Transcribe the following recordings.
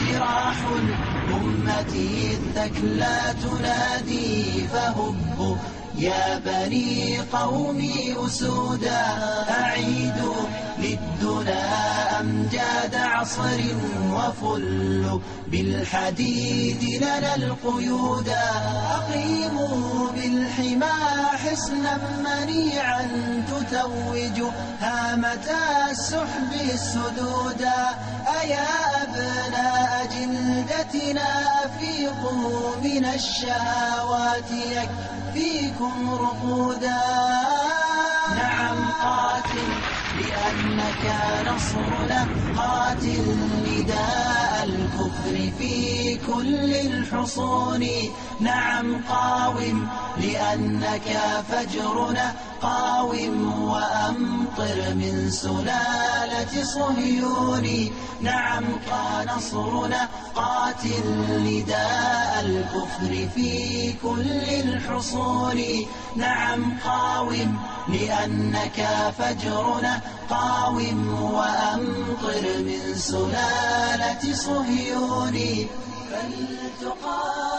جراح الأمة الثكلى تنادي فهبوا يا بني قومي أسودا، أعيدوا للدنا أمجاد عصر وفلوا بالحديد لنا القيودا. أقيموا بالحمى حصنا منيعا تتوج هامة السحب السدودا. أيا أبناء جلدتنا أفيقوا من الشهوات يكفيكم رقودا. نعم قاتل لأنك نصرنا، قاتل نداء الكفر في كل الحصون. نعم قاوم لأنك فجرنا، قاوم وأمطر من سلالة صهيون. نعم نصرنا، قاتل نداء الكفر في كل الحصون. نعم قاوم لأنك فجرنا، قاوم وأمطر من سلالة صهيون. فلتقاتل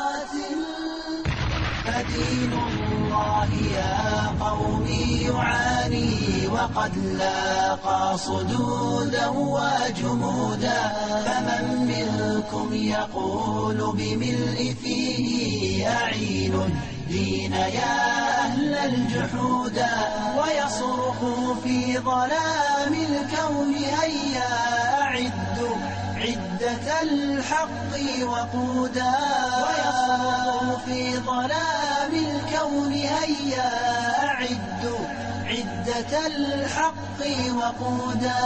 فدين الله يا قومي يعاني، وقد لاقى صدودا وجمودا. فمن منكم يقول بملء فيه أعين دين يا أهل الجحودا، ويصرخ في ظلام الكون هيا أعدوا عدة الحق وقودا. ويصرخ في ظلام الكون هيا أعدوا عدة الحق وقودا.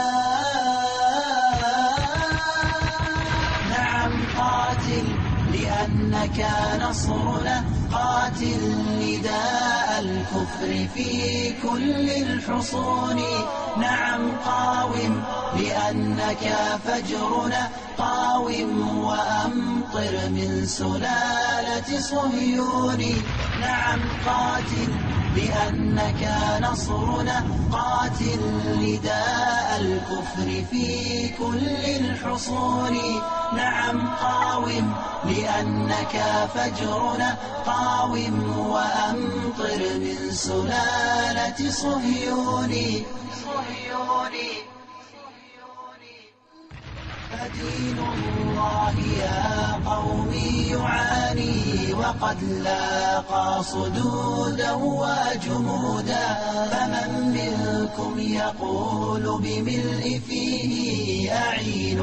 نعم قاتل لأنك نصرنا، قاتل نداء الكفر في كل الحصون. نعم قاوم لأنك فجرنا، قاوم وأمطر من سلالة صهيون. نعم قاتل لأنك نصرنا، قاتل نداء الكفر في كل الحصون. نعم قاوم لأنك فجرنا، قاوم وأمطر من سلالة صهيون. فدين الله يا قومي يعاني، وقد لاقى صدودا وجمودا. فمن منكم يقول بملء فيه أعين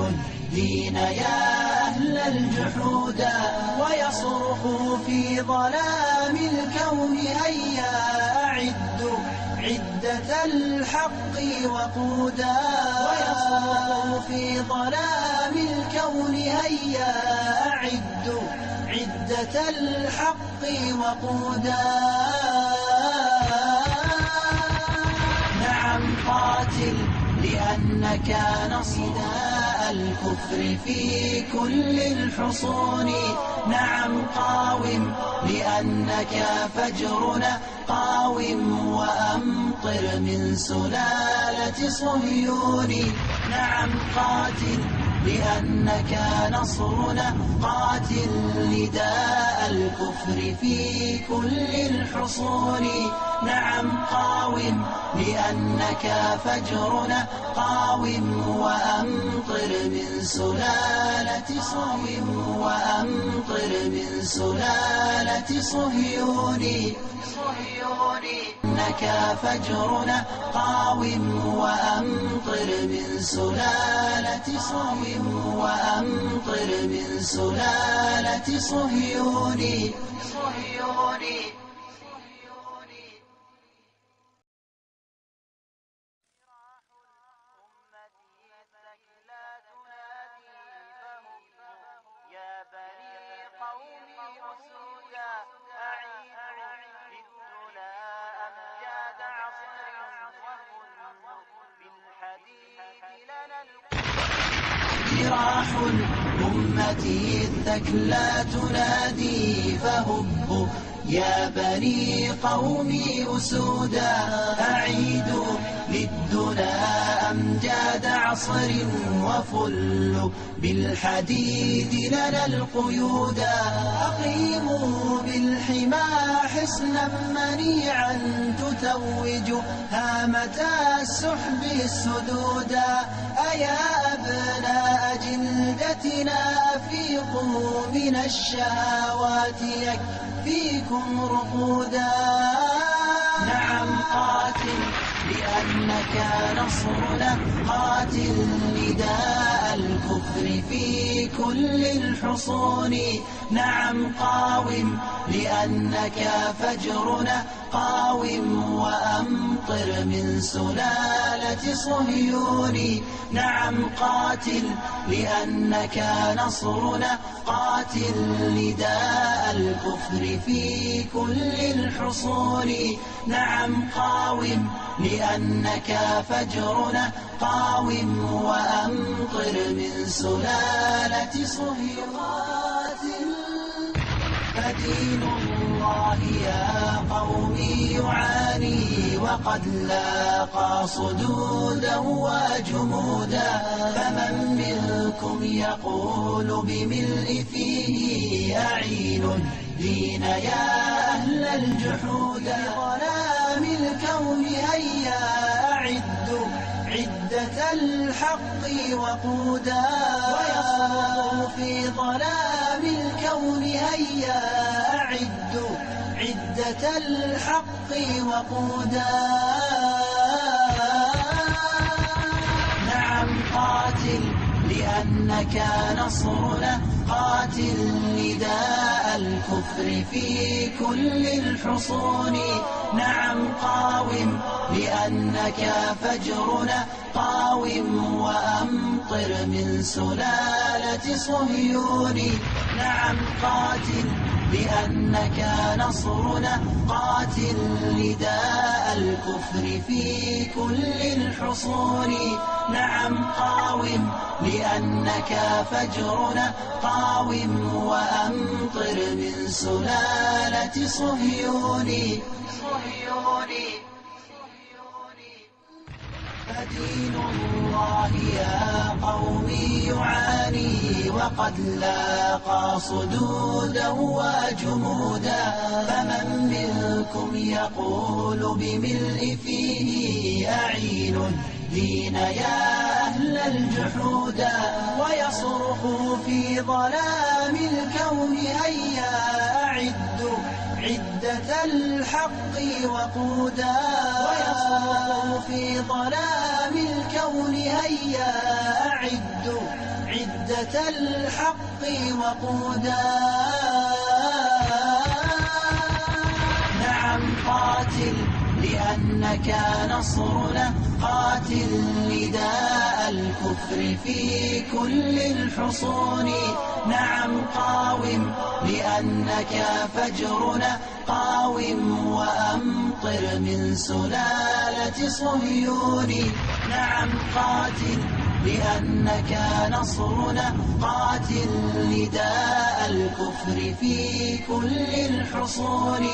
دين يا أهل الجحودا. ويصرخ في ظلام الكون هيا أعدوا عدة الحق وقودا. ويصرخ في ظلام الكون هيا أعدوا عدة الحق وقودا. نعم قاتل لأنك نصداء الكفر في كل الحصون. نعم قاوم لأنك فجرنا، قاوم وأمطر من سلالة صهيون. نعم قاتل لأنك نصرنا، قاتل نداء الكفر في كل الحصون. نعم قاوم لأنك فجرنا، قاوم وأمطر من سلالة صهيون. وأمطر من سلالة صهيون. إنك فجرنا، قاوم وأمطر من سلالة صهيون. وأمطر من سلالة صهيون. يا بني قومي أسودا، أعيدوا للدنا أمجاد عصر وفلوا بالحديد لنا جراح الأمة الثكلى تنادي فهبوا يا بني قومي أسودا، أعيدوا للدنا أمجاد عصر وفل بالحديد لنا القيودا. أقيموا بالحمى حصنا منيعا تتوج هامة السحب السدودا. أيا أبناء جلدتنا أفيقوا من الشهوات يكفيكم رقودا. نعم قاتل لأنك نصرنا، قاتل نداء الكفر في كل الحصون. نعم قاوم لأنك فجرنا، قاوم وأمطر من سلالة صهيون. نعم قاتل لأنك نصرنا، قاتل نداء الكفر في كل الحصون. نعم قاوم لأنك فجرنا، قاوم وأمطر من سلالة صهيون. فدين الله يا قومي يعاني وقد لاقى صدودا وجمودا. فمن منكم يقول بملء فيه أعين الدين يا أهل الجحود. ظلام الكون هيا أعدوا عدة الحق وقودا. ويصرخ في ظلام الكون هيا أعدوا عدة الحق وقودا. نعم قاتل لأنك نصرنا، قاتل نداء الكفر في كل الحصون. نعم قاوم لأنك فجرنا، قاوم وأمطر من سلالة صهيون. نعم قاتل لأنك نصرنا، قاتل نداء الكفر في كل الحصون. نعم قاوم لأنك فجرنا، قاوم وأمطر من سلالة صهيون. فدين الله يا قومي يعاني وقد لاقى صدودا وجمودا. فمن منكم يقول بملء فيه أعين الدين يا أهل الجحودا. ويصرخ في ظلام الكون هيا أعدوا عدة الحق وقودا. ويصرخ في ظلام الكون هيا أعدوا عدة الحق وقودا. نعم قاتل لأنك نصرنا، قاتل نداء الكفر في كل الحصون. نعم قاوم لأنك فجرنا، قاوم وأمطر من سلالة صهيون. نعم قاتل لأنك نصرنا، قاتل نداء الكفر في كل الحصون.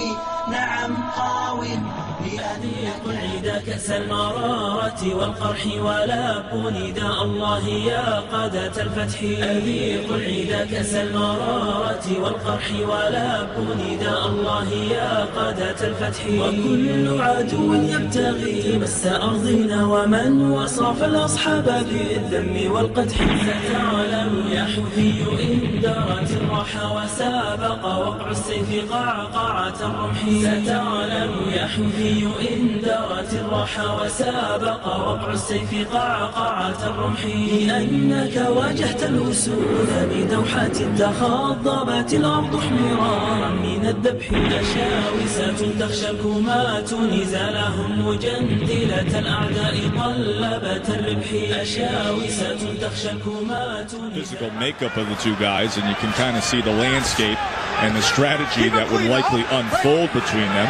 نعم قاوم أذيق العدا كأس المرارة والقرح ولابوا نداء الله يا قادة الفتح. أذيق العدا كأس المرارة والقرح ولابوا نداء الله يا قادة الفتح. وكل عدو يبتغي مس أرضنا ومن وصف الأصحاب بالذم والقدح. ستعلم يا حوثي إن دارت الرحى وسابق وقع السيف قعقعة الرمح. ستعلم يا حوثي إن دارت الرحى وسابق وقع السيف قعقعة الرمح. لأنك واجهت الأسود بدوحة تخضبت الأرض حمرارا من الذبح. أشاوسة تخشى الكمات نزالهم مجندلة الأعداء طلبت الربح. أشاوسة تخشى الكمات. Physical makeup of the two guys, and you can kind of see the landscape and the strategy that would likely unfold between them.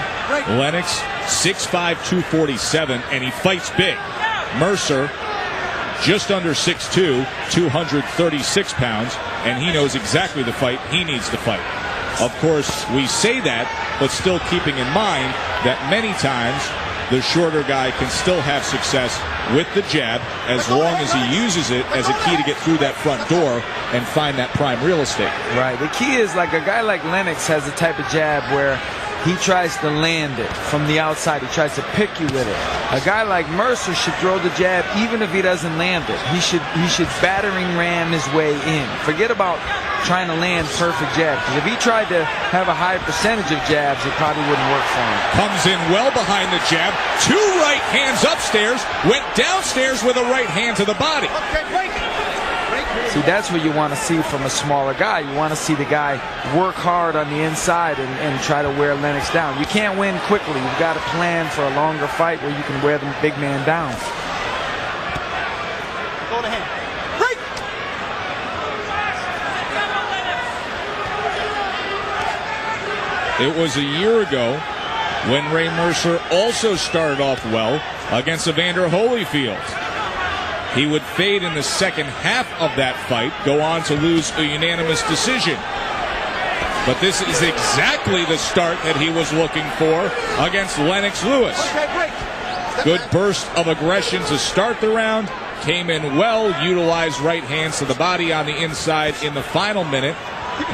Lennox, 6'5", 247, and he fights big. Mercer, just under 6'2", 236 pounds, and he knows exactly the fight he needs to fight. Of course, we say that, but still keeping in mind that many times the shorter guy can still have success with the jab as long as he uses it as a key to get through that front door and find that prime real estate. Right. The key is, like, a guy like Lennox has the type of jab where he tries to land it from the outside. He tries to pick you with it. A guy like Mercer should throw the jab even if he doesn't land it. He should battering ram his way in. Forget about trying to land perfect jabs. Because if he tried to have a high percentage of jabs, it probably wouldn't work for him. Comes in well behind the jab. 2 right hands upstairs. Went downstairs with a right hand to the body. Okay, break it. See, that's what you want to see from a smaller guy. You want to see the guy work hard on the inside and try to wear Lennox down. You can't win quickly. You've got to plan for a longer fight where you can wear the big man down. Go to him. Break! It was a year ago when Ray Mercer also started off well against Evander Holyfield. He would fade in the second half of that fight, go on to lose a unanimous decision. But this is exactly the start that he was looking for against Lennox Lewis. Okay, break. Good burst of aggression to start the round. Came in well, utilized right hands to the body on the inside in the final minute.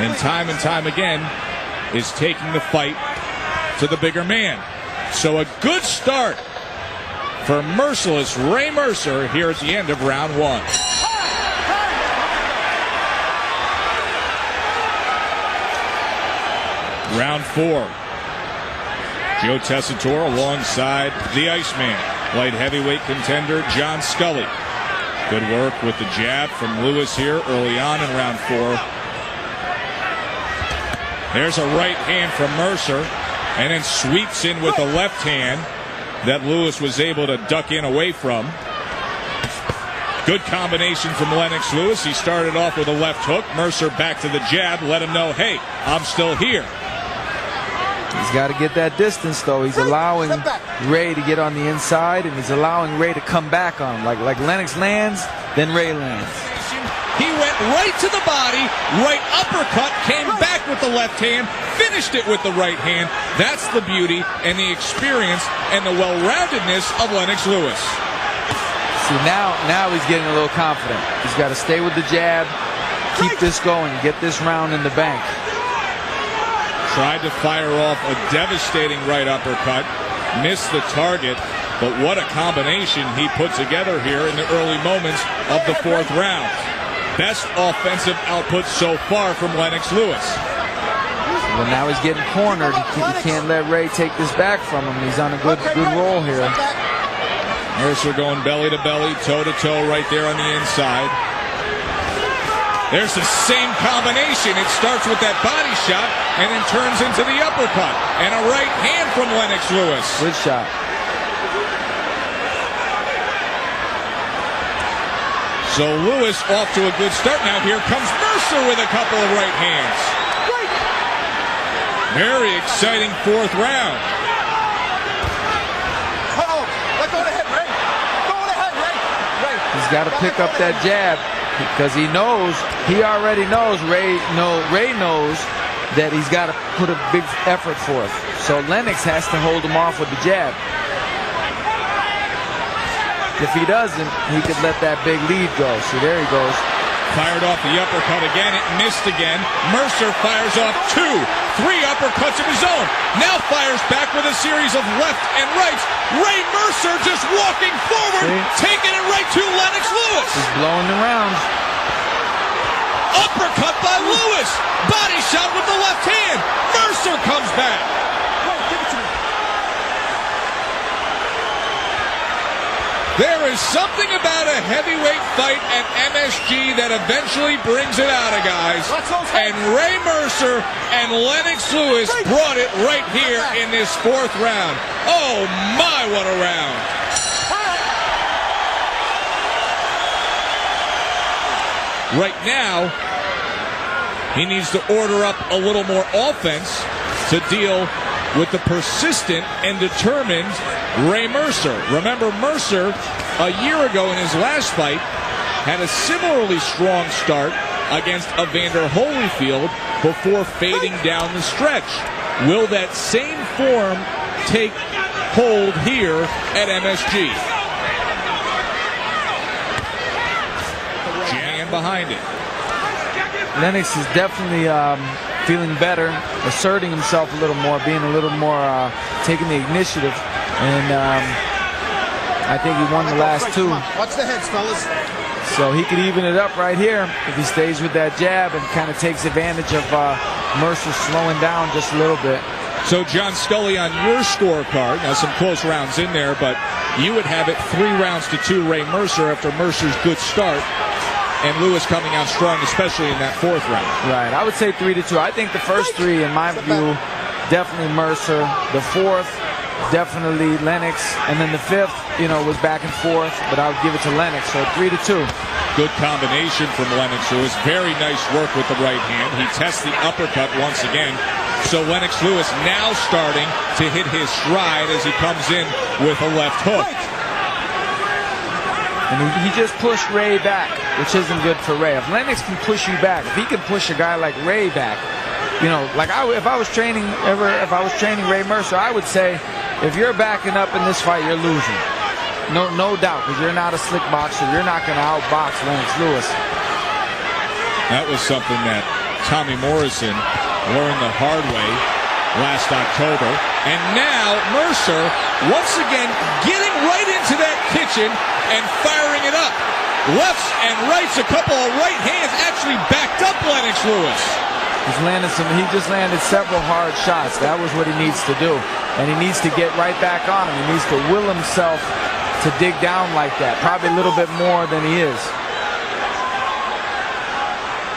And time again is taking the fight to the bigger man. So a good start for merciless Ray Mercer here at the end of round 1. Round 4. Joe Tessitore alongside the Iceman, light heavyweight contender John Scully. Good work with the jab from Lewis here early on in round 4. There's a right hand from Mercer, and then sweeps in with the left hand that Lewis was able to duck in away from. Good combination from Lennox Lewis. He started off with a left hook. Mercer back to the jab, let him know, hey, I'm still here. He's got to get that distance, though. He's allowing Ray to get on the inside, and he's allowing Ray to come back on him. Like Lennox lands, then Ray lands. He went right to the body, right uppercut, came back with the left hand, finished it with the right hand. That's the beauty and the experience and the well-roundedness of Lennox Lewis. See, now he's getting a little confident. He's got to stay with the jab, keep this going, get this round in the bank. Tried to fire off a devastating right uppercut, missed the target, but what a combination he put together here in the early moments of the 4th round. Best offensive output so far from Lennox Lewis. Well, now he's getting cornered. He can't let Ray take this back from him. He's on a good roll here. Mercer going belly to belly, toe to toe right there on the inside. There's the same combination. It starts with that body shot and then turns into the uppercut. And a right hand from Lennox Lewis. Good shot. So Lewis off to a good start. Now here comes Mercer with a couple of right hands. Very exciting 4th round. Go to him, Ray. Go to him, Ray. He's got to pick up that jab because he already knows, Ray knows that he's got to put a big effort forth. So Lennox has to hold him off with the jab. If he doesn't, he could let that big lead go. See, there he goes. Fired off the uppercut again. It missed again. Mercer fires off 2, 3 uppercuts of his own. Now fires back with a series of left and rights. Ray Mercer just walking forward, taking it right to Lennox Lewis. He's blowing the rounds. Uppercut by Lewis. Body shot with the left hand. Mercer comes back. There is something about a heavyweight fight at MSG that eventually brings it out of guys. And Ray Mercer and Lennox Lewis brought it right here in this 4th round. Oh my, what a round. Right now, he needs to order up a little more offense to deal with the persistent and determined Ray Mercer. Remember, Mercer, a year ago in his last fight, had a similarly strong start against Evander Holyfield before fading down the stretch. Will that same form take hold here at MSG. Jan behind it. Lennox is definitely feeling better, asserting himself a little more, being a little more, taking the initiative. And I think he won the last two. Watch the heads, fellas. So he could even it up right here if he stays with that jab and kind of takes advantage of Mercer slowing down just a little bit. So John Scully, on your scorecard, now some close rounds in there, but you would have it 3-2 Ray Mercer after Mercer's good start. And Lewis coming out strong, especially in that 4th round. Right. I would say 3-2. I think the first 3, in my view, definitely Mercer. The 4th, definitely Lennox. And then the 5th, was back and forth, but I would give it to Lennox. So 3-2. Good combination from Lennox Lewis. Very nice work with the right hand. He tests the uppercut once again. So Lennox Lewis now starting to hit his stride as he comes in with a left hook. And he just pushed Ray back, which isn't good for Ray. If Lennox can push you back, if he can push a guy like Ray back, if I was training Ray Mercer, I would say, if you're backing up in this fight, you're losing. No doubt, because you're not a slick boxer. You're not going to outbox Lennox Lewis. That was something that Tommy Morrison learned the hard way last October. And now Mercer, once again, getting right into that kitchen and firing it up. Lefts and rights, a couple of right hands actually backed up Lennox Lewis. He just landed several hard shots. That was what he needs to do. And he needs to get right back on him. He needs to will himself to dig down like that. Probably a little bit more than he is.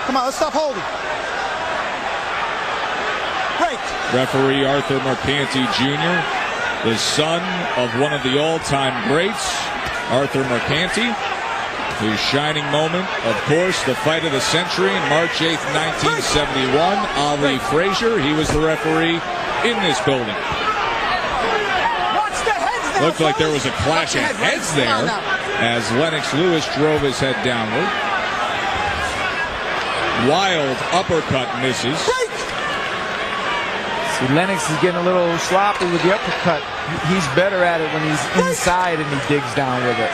Come on, let's stop holding. Break. Referee Arthur Mercanti Jr., the son of one of the all-time greats, Arthur Mercanti. His shining moment, of course, the fight of the century, March 8th, 1971. Ali Frazier, he was the referee in this building. Looked like there was a clash of heads there as Lennox Lewis drove his head downward. Wild uppercut misses. See, Lennox is getting a little sloppy with the uppercut. He's better at it when he's inside and he digs down with it.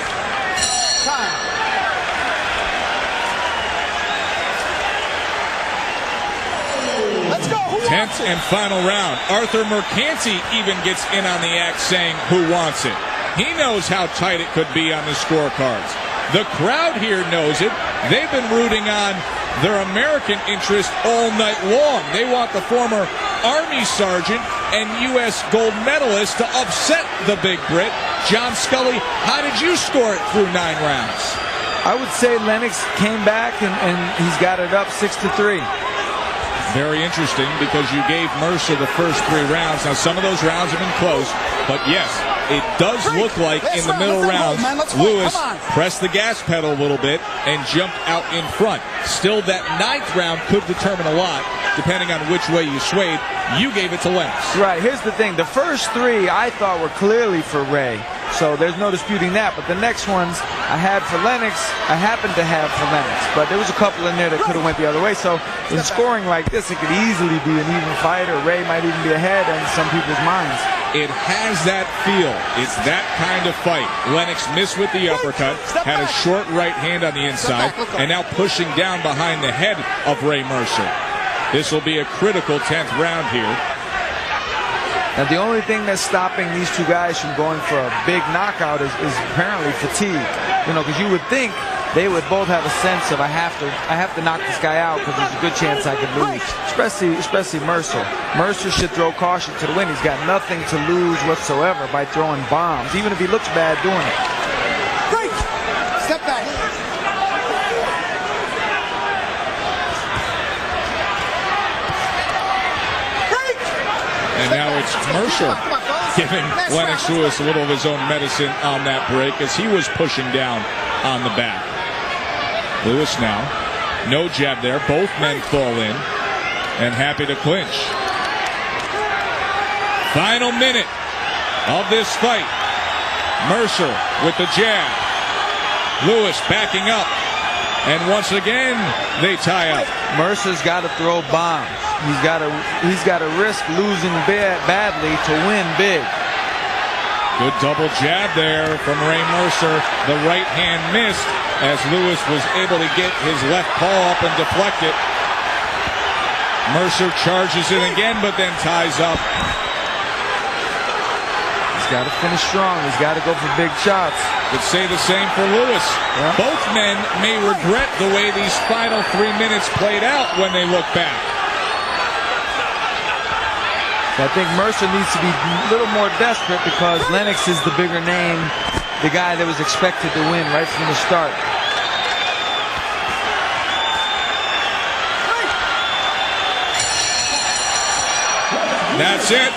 Let's go. 10th and final round. Arthur Mercanti even gets in on the act saying, who wants it? He knows how tight it could be on the scorecards. The crowd here knows it. They've been rooting on their American interest all night long. They want the former Army Sergeant and U.S. gold medalist to upset the Big Brit. John Scully, how did you score it through 9 rounds? I would say Lennox came back and he's got it up 6-3. Very interesting because you gave Mercer the first 3 rounds. Now, some of those rounds have been close, but yes, it does look like in the middle rounds, Lewis pressed the gas pedal a little bit and jumped out in front. Still, that 9th round could determine a lot, depending on which way you swayed. You gave it to Lennox. Right, here's the thing. The first 3 I thought were clearly for Ray, so there's no disputing that. But the next ones I had for Lennox, I happened to have for Lennox. But there was a couple in there that could have went the other way. So in scoring like this, it could easily be an even fight, or Ray might even be ahead in some people's minds. It has that feel. It's that kind of fight. Lennox missed with the uppercut, had a short right hand on the inside, and now pushing down behind the head of Ray Mercer. This will be a critical 10th round here. Now, the only thing that's stopping these two guys from going for a big knockout is apparently fatigue. Because you would think they would both have a sense of I have to knock this guy out because there's a good chance I could lose. Especially Mercer. Mercer should throw caution to the wind. He's got nothing to lose whatsoever by throwing bombs, even if he looks bad doing it. Break. Step back. And now it's Mercer giving Lennox Lewis a little of his own medicine on that break as he was pushing down on the back. Lewis now, no jab there. Both men fall in and happy to clinch. Final minute of this fight. Mercer with the jab. Lewis backing up. And once again, they tie up. Mercer's got to throw bombs. He's got to risk losing badly to win big. Good double jab there from Ray Mercer. The right hand missed as Lewis was able to get his left paw up and deflect it. Mercer charges it again, but then ties up. He's got to finish strong. He's got to go for big shots. Could say the same for Lewis. Yeah. Both men may regret the way these final 3 minutes played out when they look back. I think Mercer needs to be a little more desperate because Lennox is the bigger name, the guy that was expected to win right from the start. That's it.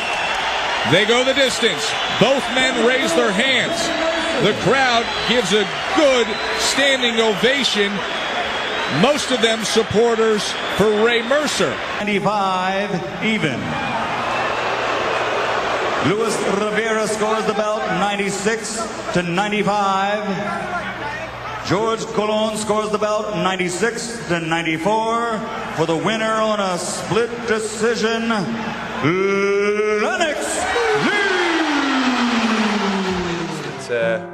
They go the distance. Both men raise their hands. The crowd gives a good standing ovation. Most of them supporters for Ray Mercer. 95 even. Luis Rivera scores the belt 96-95. George Colon scores the belt 96-94 for the winner on a split decision, Lennox Lee.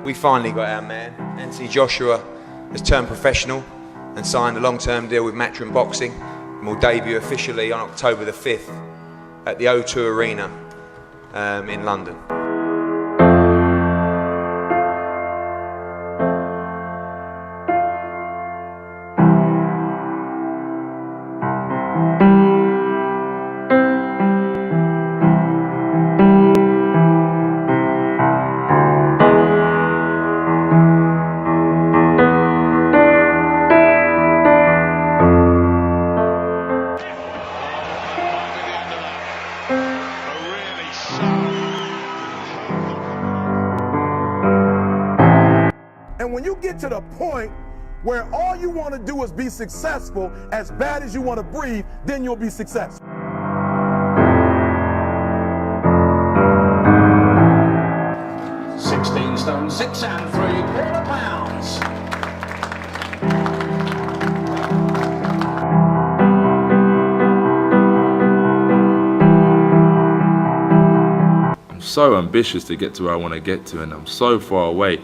We finally got our man. Anthony Joshua has turned professional and signed a long-term deal with Matchroom Boxing and will debut officially on October the 5th at the O2 Arena in London. And when you get to the point where all you want to do is be successful, as bad as you want to breathe, then you'll be successful. "16 stone 6 and 3/4 pounds. I'm so ambitious to get to where I want to get to, and I'm so far away.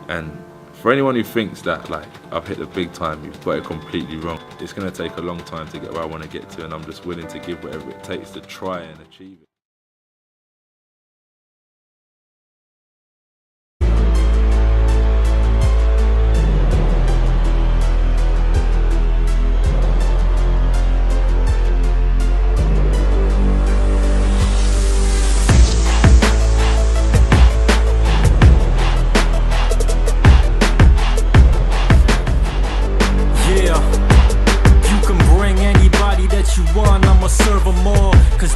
And for anyone who thinks that like I've hit the big time, you've got it completely wrong. It's going to take a long time to get where I want to get to, and I'm just willing to give whatever it takes to try and achieve it.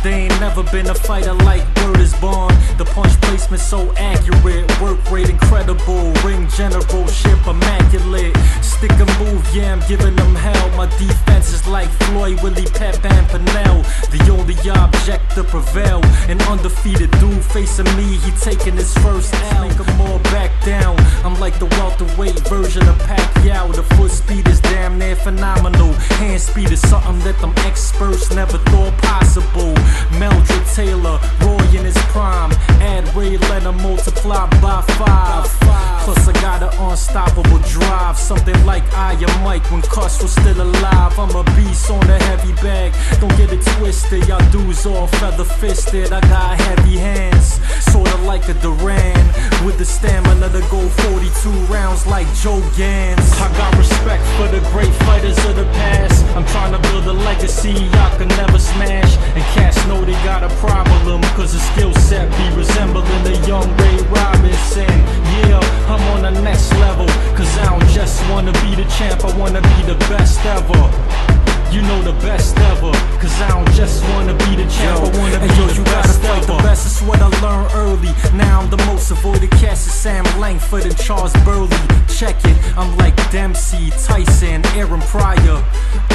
They ain't never been a fighter like Word is Born. The punch placement so accurate, work rate incredible, ring generalship immaculate. Stick and move, yeah, I'm giving them hell. My defense is like Floyd, Willie, Pep, and Pinnell. The only object to prevail, an undefeated dude facing me, he taking his first L. Make 'em all back down. I'm like the welterweight version of Pacquiao. The foot speed is damn near phenomenal. Hand speed is something that them experts never thought possible. Meldred Taylor, Roy in his prime. Add Ray Leonard, multiply by 5. Plus I got an unstoppable drive. Something like Iron Mike when Cuss was still alive. I'm a beast on the heavy bag. Don't get it twisted, y'all dudes all feather fisted. I got heavy hands, sorta like a Duran, with the stamina to go 42 rounds like Joe Gans. I got respect for the great fighters of the past. I'm trying to build a legacy y'all can never smash. And cats know they got a problem, cause the skill set be resembling the young Ray Robinson. Yeah, I'm on the next level, cause I don't just wanna be the champ, I wanna be the best ever. You know the best ever, cause I don't just wanna be the champ, I wanna be the best ever. The best is what I learned early. Now I'm the most avoided cast is Sam Langford and Charles Burley. Check it, I'm like Dempsey, Tyson, Aaron Pryor.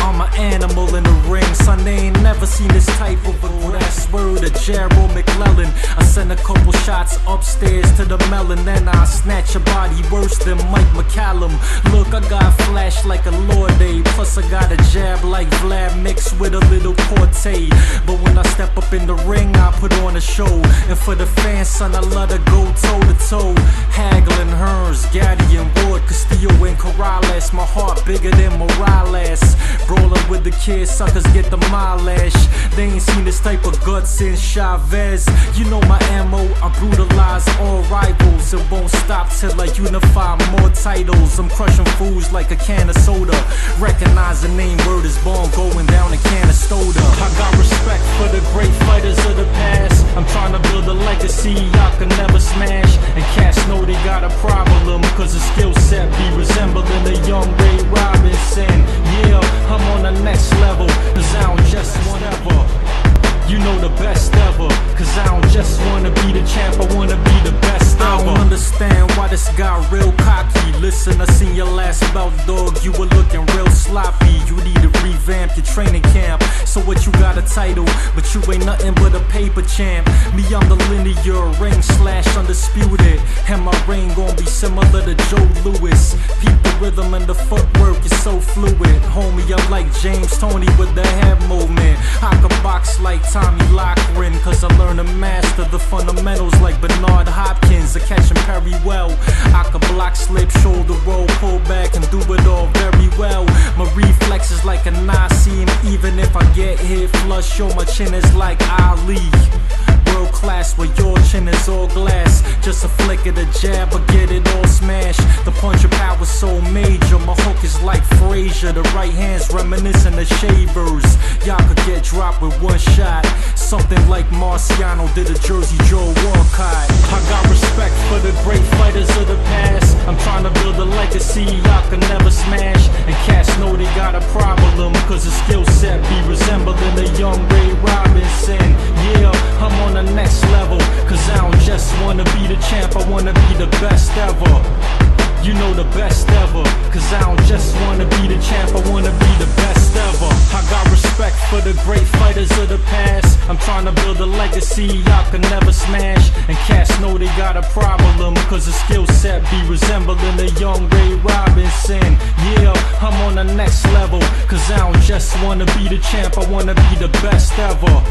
I'm an animal in the ring, son, they ain't never seen this type of a that's word of Gerald McClellan. I send a couple shots upstairs to the melon, then I snatch a body worse than Mike McCallum. Look, I got flash like a Lord Day, plus Plus I got a jab like Vlad mixed with a little Corte. But when I step up in the ring, I put on a show. And for the fans, son, I let her go toe to toe. Hagel and Hearns, Gaddy and Ward, Castillo and Corrales. My heart bigger than Morales. Brawling with the kids, suckers get the mileage. They ain't seen this type of guts since Chavez. You know my ammo, I brutalize all rivals. It won't stop till I unify more titles. I'm crushing fools like a can of soda. Recognize the name, word is born, going down a can of soda. I got respect for the great fighters of the past. I'm trying to build a legacy y'all can never smash. And cats know they got a problem, cause the skill set be resembling a young Ray Robinson. Yeah, I'm on the next level, cause I don't just want ever. You know the best ever, cause I don't just wanna be the champ, I wanna be the best ever. I don't understand why this guy real cocky. Listen, I seen your last bout, dog, you were looking real sloppy. You need to revamp your training camp. So what, you got a title, but you ain't nothing but a paper champ. Me, I'm the linear ring / undisputed. And my reign gon' be similar to Joe Louis. Peep the rhythm and the footwork is so fluid. Homie, I'm like James Toney with the head movement. I can box like Tommy Loughran, cause I learned to master the fundamentals like Bernard Hopkins. I catch him very well. I can block, slip, shoulder roll, pull back and do it all very well. My reflex is like a Nassem. Even if I get hit flush, yo, my chin is like Ali. World class where your chin is all glass. Just a flick of the jab, I get it all smashed. The punch of power so major, my hook is like Frazier. The right hand's reminiscent of Shavers. Y'all could get dropped with one shot. Something like Marciano did a Jersey Joe Walcott. I got respect for the great fighters of the past. I'm trying to build a legacy y'all can never smash. And cats know they got a problem, cause the skill set be resembling a young Ray Robinson. Yeah, I'm on the next level, cause I don't just wanna be the champ, I wanna be the best ever. You know the best ever, cause I don't just wanna be the champ, I wanna be the best ever. I got respect for the great fighters of the past. I'm trying to build a legacy y'all can never smash. And cats know they got a problem, cause the skill set be resembling a young Ray Robinson. Yeah, I'm on the next level, cause I don't just wanna be the champ, I wanna be the best ever.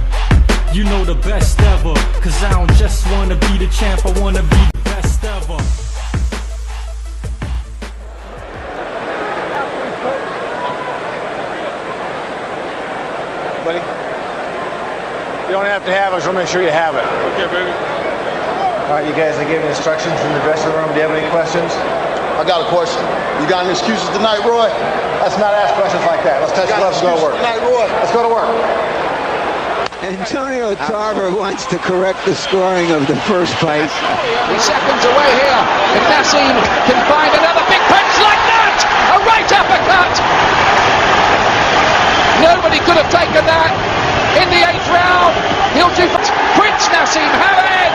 You know the best ever, cause I don't just wanna be the champ, I wanna be the best ever. Buddy, you don't have to have it, so make sure you have it. Okay, baby. All right, you guys are giving instructions in the dressing room. Do you have any questions? I got a question. You got any excuses tonight, Roy? Let's not ask questions like that. Let's touch gloves and go to work. Tonight, Roy. Let's go to work. Antonio Tarver wants to correct the scoring of the first fight. 3 seconds away here. If Nassem can find another big punch like that, a right uppercut. Nobody could have taken that in the 8th round. He'll do Prince Nassem Hamad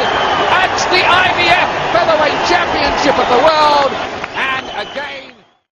at the IBF Featherweight Championship of the World. And again.